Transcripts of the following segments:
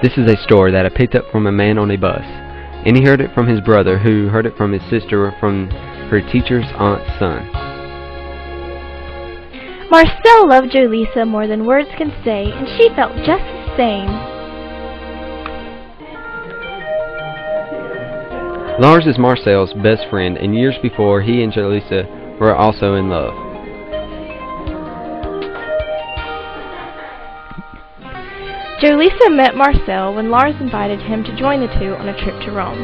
This is a story that I picked up from a man on a bus, and he heard it from his brother, who heard it from his sister, from her teacher's aunt's son. Marcel loved Jolisa more than words can say, and she felt just the same. Lars is Marcel's best friend, and years before, he and Jolisa were also in love. Jolisa met Marcel when Lars invited him to join the two on a trip to Rome.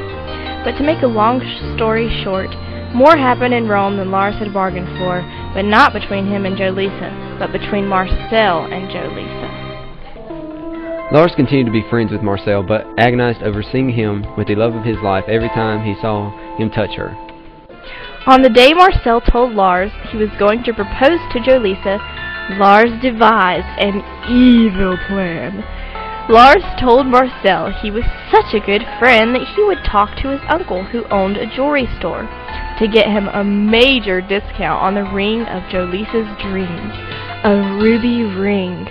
But to make a long story short, more happened in Rome than Lars had bargained for, but not between him and Jolisa, but between Marcel and Jolisa. Lars continued to be friends with Marcel, but agonized over seeing him with the love of his life every time he saw him touch her. On the day Marcel told Lars he was going to propose to Jolisa, Lars devised an evil plan. Lars told Marcel he was such a good friend that he would talk to his uncle, who owned a jewelry store, to get him a major discount on the ring of Jolisa's dreams, a ruby ring.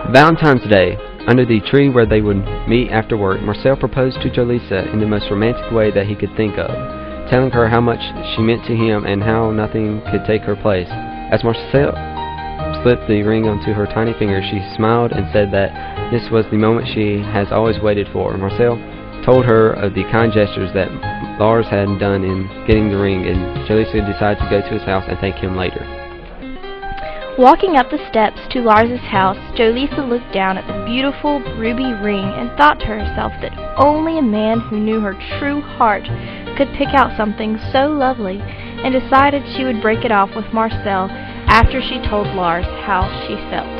Valentine's Day, under the tree where they would meet after work, Marcel proposed to Jolisa in the most romantic way that he could think of, telling her how much she meant to him and how nothing could take her place. As Marcel slipped the ring onto her tiny finger, she smiled and said that this was the moment she has always waited for. Marcel told her of the kind gestures that Lars had done in getting the ring, and Jolisa decided to go to his house and thank him later. Walking up the steps to Lars's house, Jolisa looked down at the beautiful ruby ring and thought to herself that only a man who knew her true heart could pick out something so lovely, and decided she would break it off with Marcel after she told Lars how she felt.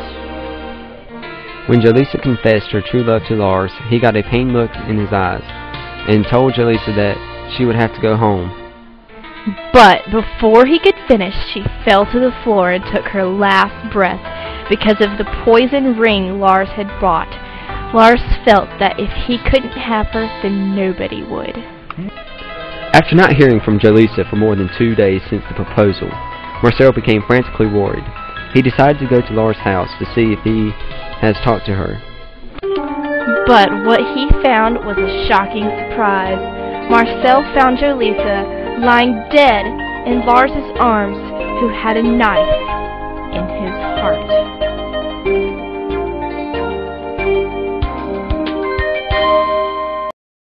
When Jolisa confessed her true love to Lars, he got a pained look in his eyes and told Jolisa that she would have to go home. But before he could finish, she fell to the floor and took her last breath because of the poison ring Lars had bought. Lars felt that if he couldn't have her, then nobody would. After not hearing from Jolisa for more than 2 days since the proposal, Marcel became frantically worried. He decided to go to Lars' house to see if he has talked to her. But what he found was a shocking surprise. Marcel found Jolisa lying dead in Lars's arms, who had a knife in his heart.